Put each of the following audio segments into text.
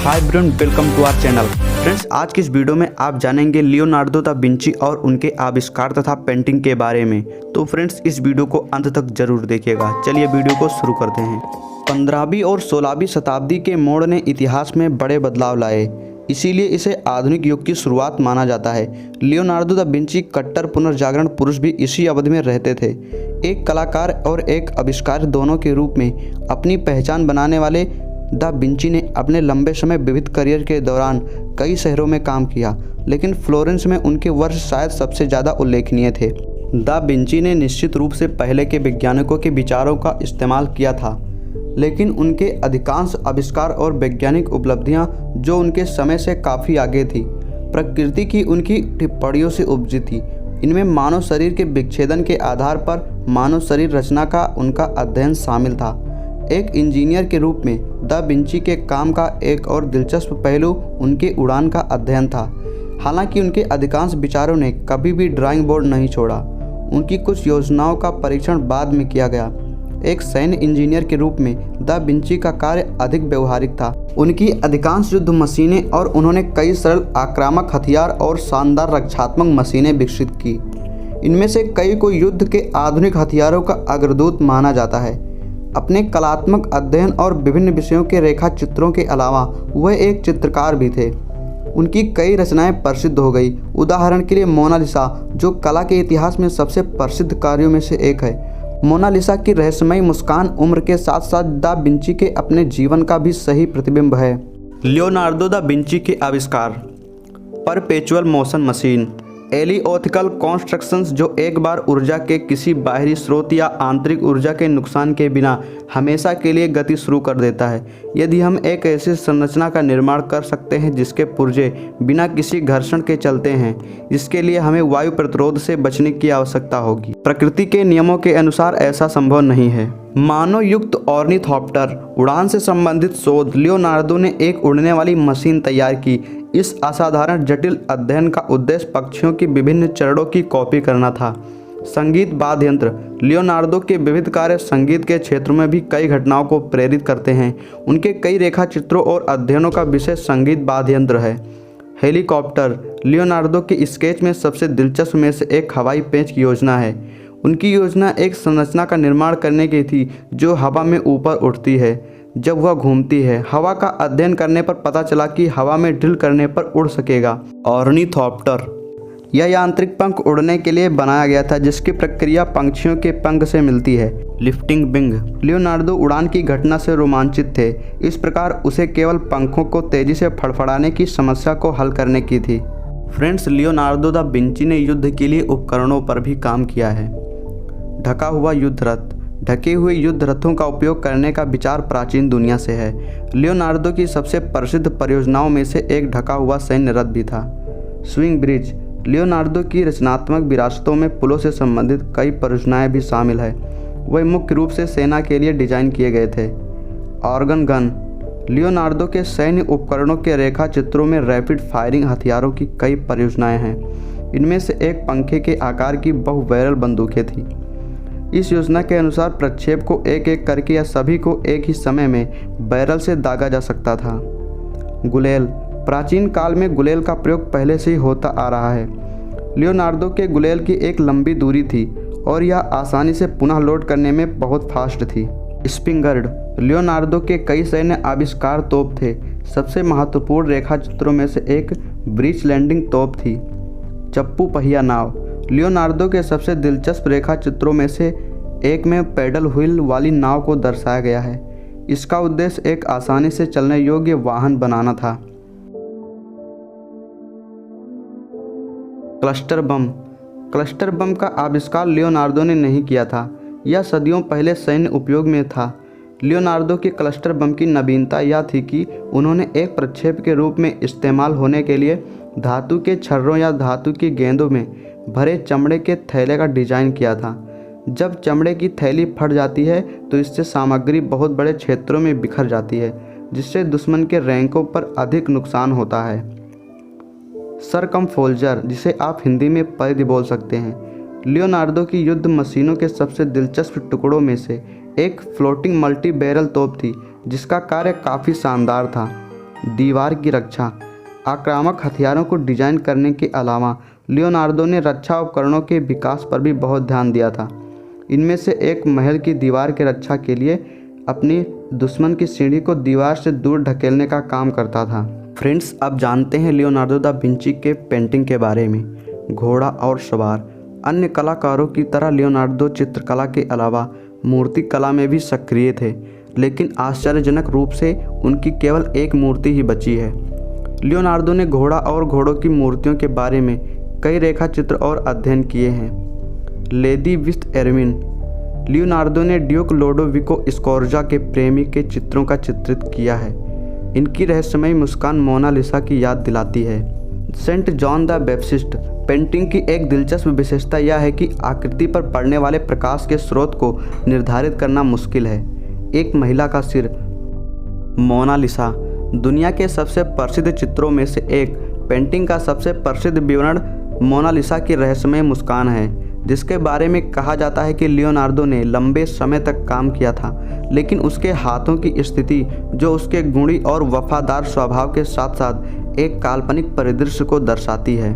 Hi everyone, welcome to our channel. Friends, आज की इस वीडियो में आप जानेंगे लियोनार्दो दा विंची और उनके आविष्कार तथा पेंटिंग के बारे में। तो फ्रेंड्स, इस वीडियो को अंत तक जरूर देखिएगा। चलिए वीडियो को शुरू करते हैं। 15वीं और 16वीं शताब्दी के मोड़ ने इतिहास में बड़े बदलाव लाए, इसीलिए इसे आधुनिक युग की शुरुआत माना जाता है। लियोनार्दो दा विंची कट्टर पुनर्जागरण पुरुष भी इसी अवधि में रहते थे। एक कलाकार और एक आविष्कार दोनों के रूप में अपनी पहचान बनाने वाले दा विंची ने अपने लंबे समय विविध करियर के दौरान कई शहरों में काम किया, लेकिन फ्लोरेंस में उनके वर्ष शायद सबसे ज़्यादा उल्लेखनीय थे। दा विंची ने निश्चित रूप से पहले के वैज्ञानिकों के विचारों का इस्तेमाल किया था, लेकिन उनके अधिकांश आविष्कार और वैज्ञानिक उपलब्धियां जो उनके समय से काफ़ी आगे थी, प्रकृति की उनकी टिप्पणियों से उपजी थी। इनमें मानव शरीर के विच्छेदन के आधार पर मानव शरीर रचना का उनका अध्ययन शामिल था। एक इंजीनियर के रूप में दा विंची के काम का एक और दिलचस्प पहलू उनके उड़ान का अध्ययन था। हालांकि उनके अधिकांश विचारों ने कभी भी ड्राइंग बोर्ड नहीं छोड़ा। उनकी कुछ योजनाओं का परीक्षण बाद में किया गया। एक सैन्य इंजीनियर के रूप में दा विंची का कार्य अधिक व्यवहारिक था। उनकी अधिकांश युद्ध मशीनें और उन्होंने कई सरल आक्रामक हथियार और शानदार रक्षात्मक मशीनें विकसित की। इनमें से कई को युद्ध के आधुनिक हथियारों का अग्रदूत माना जाता है। अपने कलात्मक अध्ययन और विभिन्न विषयों के रेखा चित्रों के अलावा वह एक चित्रकार भी थे। उनकी कई रचनाएं प्रसिद्ध हो गई। उदाहरण के लिए मोनालिसा, जो कला के इतिहास में सबसे प्रसिद्ध कार्यों में से एक है। मोनालिसा की रहस्यमयी मुस्कान उम्र के साथ साथ दा विंची के अपने जीवन का भी सही प्रतिबिंब है। लियोनार्दो दा विंची के आविष्कार। परपेचुअल मोशन मशीन, एलियोथिकल कॉन्स्ट्रक्शंस, जो एक बार ऊर्जा के किसी बाहरी स्रोत या आंतरिक ऊर्जा के नुकसान के बिना हमेशा के लिए गति शुरू कर देता है। यदि हम एक ऐसी संरचना का निर्माण कर सकते हैं जिसके पुर्जे बिना किसी घर्षण के चलते हैं, इसके लिए हमें वायु प्रतिरोध से बचने की आवश्यकता होगी। प्रकृति के नियमों के अनुसार ऐसा संभव नहीं है। मानव युक्त ऑर्निथॉप्टर, उड़ान से संबंधित शोध। लियोनार्दो ने एक उड़ने वाली मशीन तैयार की। इस असाधारण जटिल अध्ययन का उद्देश्य पक्षियों की विभिन्न चरणों की कॉपी करना था। संगीत वाद्य यंत्र। लियोनार्दो के विविध कार्य संगीत के क्षेत्र में भी कई घटनाओं को प्रेरित करते हैं। उनके कई रेखा चित्रों और अध्ययनों का विषय संगीत वाद्य यंत्र है। हेलीकॉप्टर। लियोनार्दो के स्केच में सबसे दिलचस्प में से एक हवाई पेंच की योजना है। उनकी योजना एक संरचना का निर्माण करने की थी जो हवा में ऊपर उठती है जब वह घूमती है। हवा का अध्ययन करने पर पता चला कि हवा में ड्रिल करने पर उड़ सकेगा। ऑर्निथॉप्टर, यह यांत्रिक पंख उड़ने के लिए बनाया गया था जिसकी प्रक्रिया पंछियों के पंख से मिलती है। Lifting wing. लियोनार्दो उड़ान की घटना से रोमांचित थे। इस प्रकार उसे केवल पंखों को तेजी से फड़फड़ाने की समस्या को हल करने की थी। फ्रेंड्स, लियोनार्दो दा विंची ने युद्ध के लिए उपकरणों पर भी काम किया है। ढका हुआ युद्ध रथ। ढके हुए युद्ध रथों का उपयोग करने का विचार प्राचीन दुनिया से है। लियोनार्दो की सबसे प्रसिद्ध परियोजनाओं में से एक ढका हुआ सैन्य रथ भी था। Swing bridge. लियोनार्दो की रचनात्मक विरासतों में पुलों से संबंधित कई परियोजनाएं भी शामिल है। वह मुख्य रूप से सेना के लिए डिजाइन किए गए थे। Organ gun. लियोनार्दो के सैन्य उपकरणों के रेखा चित्रों में रैपिड फायरिंग हथियारों की कई परियोजनाएं हैं। इनमें से एक पंखे के आकार की बहुबैरल बंदूकें थी। इस योजना के अनुसार प्रक्षेप को एक एक करके या सभी को एक ही समय में बैरल से दागा जा सकता था। गुलेल। प्राचीन काल में गुलेल का प्रयोग पहले से ही होता आ रहा है। लियोनार्दो के गुलेल की एक लंबी दूरी थी और यह आसानी से पुनः लोड करने में बहुत फास्ट थी। स्पिंगर्ड। लियोनार्दो के कई सैन्य आविष्कार तोप थे। सबसे महत्वपूर्ण रेखा चित्रों में से एक ब्रीच लैंडिंग तोप थी। चप्पू पहिया नाव। लियोनार्दो के सबसे दिलचस्प रेखा चित्रों में से एक में पैडल व्हील वाली नाव को दर्शाया गया है। इसका उद्देश्य एक आसानी से चलने योग्य वाहन बनाना था। Cluster bomb. क्लस्टर बम का आविष्कार लियोनार्दो ने नहीं किया था। यह सदियों पहले सैन्य उपयोग में था। लियोनार्दो के क्लस्टर बम की नवीनता यह थी कि उन्होंने एक प्रक्षेप के रूप में इस्तेमाल होने के लिए धातु के छर्रों या धातु की गेंदों में भरे चमड़े के थैले का डिजाइन किया था। जब चमड़े की थैली फट जाती है तो इससे सामग्री बहुत बड़े क्षेत्रों में बिखर जाती है, जिससे दुश्मन के रैंकों पर अधिक नुकसान होता है। सरकमफोल्जर, जिसे आप हिंदी में परिधि बोल सकते हैं। लियोनार्दो की युद्ध मशीनों के सबसे दिलचस्प टुकड़ों में से एक फ्लोटिंग मल्टी बैरल तोप थी जिसका कार्य काफ़ी शानदार था। दीवार की रक्षा, आक्रामक हथियारों को डिजाइन करने के अलावा लियोनार्दो ने रक्षा उपकरणों के विकास पर भी बहुत ध्यान दिया था। इनमें से एक महल की दीवार की रक्षा के लिए अपनी दुश्मन की सीढ़ी को दीवार से दूर ढकेलने का काम करता था। फ्रेंड्स, अब जानते हैं लियोनार्दो दा विंची के पेंटिंग के बारे में। घोड़ा और सवार। अन्य कलाकारों की तरह लियोनार्दो चित्रकला के अलावा मूर्ति कला में भी सक्रिय थे, लेकिन आश्चर्यजनक रूप से उनकी केवल एक मूर्ति ही बची है। लियोनार्दो ने घोड़ा और घोड़ों की मूर्तियों के बारे में कई रेखा चित्र और अध्ययन किए हैं। Lady with ermine. लियोनार्दो ने ड्यूक लोडोविको स्कोर्जा के प्रेमी के चित्रों का चित्रित किया है। इनकी रहस्यमयी मुस्कान मोनालिसा की याद दिलाती है। Saint John the Baptist. Painting की एक दिलचस्प विशेषता यह है कि आकृति पर पड़ने वाले प्रकाश के स्रोत को निर्धारित करना मुश्किल है। एक महिला का सिर। मोनालिसा दुनिया के सबसे प्रसिद्ध चित्रों में से एक। पेंटिंग का सबसे प्रसिद्ध विवरण मोनालिसा की रहस्यमय मुस्कान है, जिसके बारे में कहा जाता है कि लियोनार्दो ने लंबे समय तक काम किया था, लेकिन उसके हाथों की स्थिति, जो उसके गुणी और वफादार स्वभाव के साथ साथ एक काल्पनिक परिदृश्य को दर्शाती है।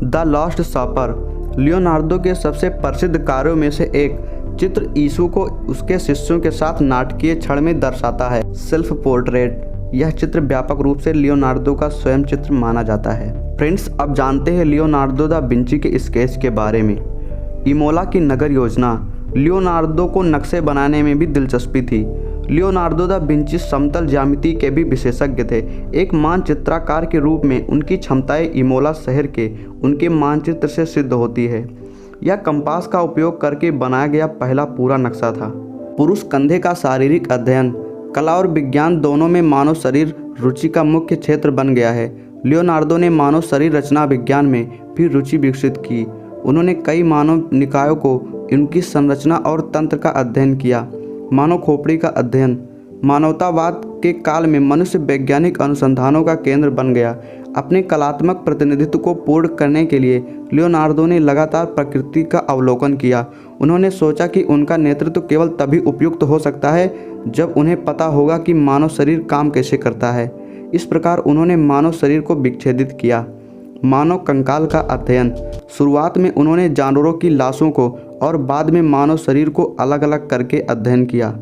The last super. लियोनार्दो के सबसे प्रसिद्ध कार्यों में से एक चित्र यीशु को उसके शिष्यों के साथ नाटकीय क्षण में दर्शाता है। Self portrait. यह चित्र व्यापक रूप से लियोनार्दो का स्वयं चित्र माना जाता है। फ्रेंड्स, अब जानते हैं लियोनार्दो दा विंची के स्केच के बारे में। इमोला की नगर योजना। लियोनार्दो को नक्शे बनाने में भी दिलचस्पी थी। लियोनार्दो दा विंची समतल ज्यामिति के भी विशेषज्ञ थे। एक मानचित्रकार के रूप में उनकी क्षमताएं इमोला शहर के उनके मानचित्र से सिद्ध होती है। यह कंपास का उपयोग करके बनाया गया पहला पूरा नक्शा था। पुरुष कंधे का शारीरिक अध्ययन। कला और विज्ञान दोनों में मानव शरीर रुचि का मुख्य क्षेत्र बन गया है। लियोनार्दो ने मानव शरीर रचना विज्ञान में भी रुचि विकसित की। उन्होंने कई मानव निकायों को, उनकी संरचना और तंत्र का अध्ययन किया। मानव खोपड़ी का अध्ययन। मानवतावाद के काल में मनुष्य वैज्ञानिक अनुसंधानों का केंद्र बन गया। अपने कलात्मक प्रतिनिधित्व को पूर्ण करने के लिए लियोनार्दो ने लगातार प्रकृति का अवलोकन किया। उन्होंने सोचा कि उनका नेतृत्व केवल तभी उपयुक्त हो सकता है जब उन्हें पता होगा कि मानव शरीर काम कैसे करता है। इस प्रकार उन्होंने मानव शरीर को विच्छेदित किया। मानव कंकाल का अध्ययन। शुरुआत में उन्होंने जानवरों की लाशों को और बाद में मानव शरीर को अलग अलग करके अध्ययन किया।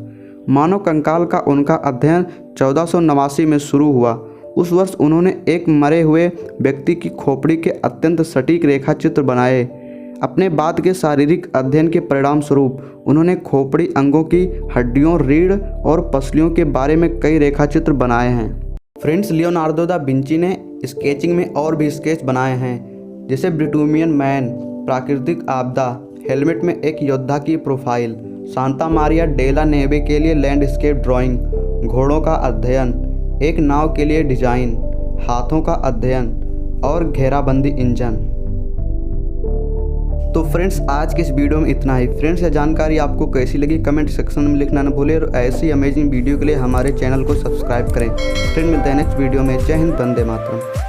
मानव कंकाल का उनका अध्ययन 1489 में शुरू हुआ। उस वर्ष उन्होंने एक मरे हुए व्यक्ति की खोपड़ी के अत्यंत सटीक रेखा चित्र बनाए। अपने बाद के शारीरिक अध्ययन के परिणाम स्वरूप उन्होंने खोपड़ी अंगों की हड्डियों, रीढ़ और पसलियों के बारे में कई रेखाचित्र बनाए हैं। फ्रेंड्स, लियोनार्दो दा विंची ने स्केचिंग में और भी स्केच बनाए हैं, जैसे ब्रिटूमियन मैन, प्राकृतिक आपदा, हेलमेट में एक योद्धा की प्रोफाइल, सांता मारिया डेला नेवे के लिए लैंडस्केप ड्राइंग, घोड़ों का अध्ययन, एक नाव के लिए डिजाइन, हाथों का अध्ययन और घेराबंदी इंजन। तो फ्रेंड्स, आज के इस वीडियो में इतना ही। फ्रेंड्स, यह जानकारी आपको कैसी लगी कमेंट सेक्शन में लिखना न भूलें और ऐसी अमेजिंग वीडियो के लिए हमारे चैनल को सब्सक्राइब करें। फ्रेंड, मिलते हैं नेक्स्ट वीडियो में। जय हिंद, वंदे मातरम।